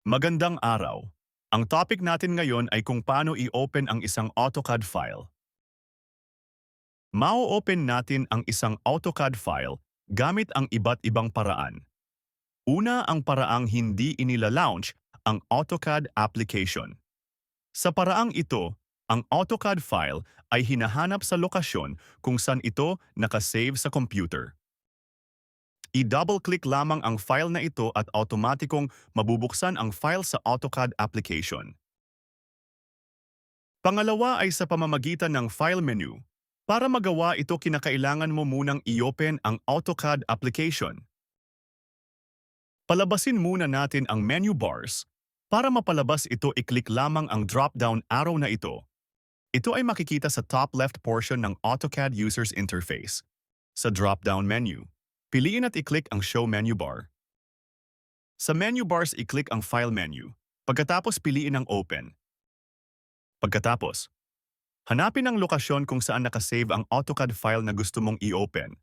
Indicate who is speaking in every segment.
Speaker 1: Magandang araw. Ang topic natin ngayon ay kung paano i-open ang isang AutoCAD file. Mau-open natin ang isang AutoCAD file gamit ang iba't ibang paraan. Una, ang paraang hindi inila-launch ang AutoCAD application. Sa paraang ito, ang AutoCAD file ay hinahanap sa lokasyon kung saan ito nakasave sa computer. I-double-click lamang ang file na ito at automatikong mabubuksan ang file sa AutoCAD application. Pangalawa ay sa pamamagitan ng File menu. Para magawa ito, kinakailangan mo munang i-open ang AutoCAD application. Palabasin muna natin ang menu bars. Para mapalabas ito, i-click lamang ang drop-down arrow na ito. Ito ay makikita sa top left portion ng AutoCAD User's Interface. Sa drop-down menu, piliin at i-click ang Show Menu Bar. Sa menu bars, i-click ang File menu. Pagkatapos, piliin ang Open. Pagkatapos, hanapin ang lokasyon kung saan nakasave ang AutoCAD file na gusto mong i-open.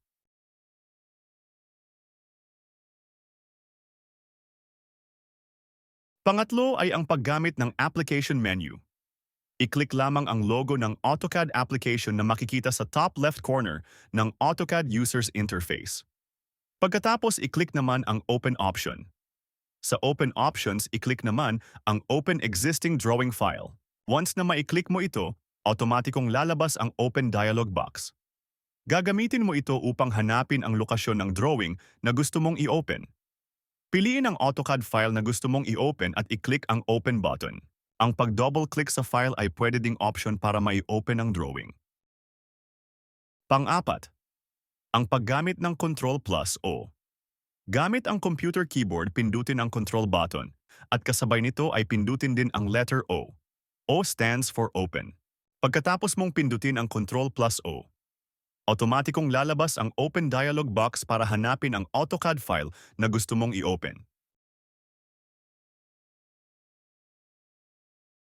Speaker 1: Pangatlo ay ang paggamit ng Application menu. I-click lamang ang logo ng AutoCAD application na makikita sa top left corner ng AutoCAD User's Interface. Pagkatapos, i-click naman ang Open option. Sa Open options, i-click naman ang Open Existing Drawing File. Once na ma-i-click mo ito, automatikong lalabas ang Open dialog box. Gagamitin mo ito upang hanapin ang lokasyon ng drawing na gusto mong i-open. Piliin ang AutoCAD file na gusto mong i-open at i-click ang Open button. Ang pag-double-click sa file ay pwede ding option para mai-open ang drawing. Pang-apat, ang paggamit ng Ctrl+O. Gamit ang computer keyboard, pindutin ang Control button at kasabay nito ay pindutin din ang letter O. O stands for Open. Pagkatapos mong pindutin ang Ctrl+O, automatikong lalabas ang Open dialog box para hanapin ang AutoCAD file na gusto mong i-open.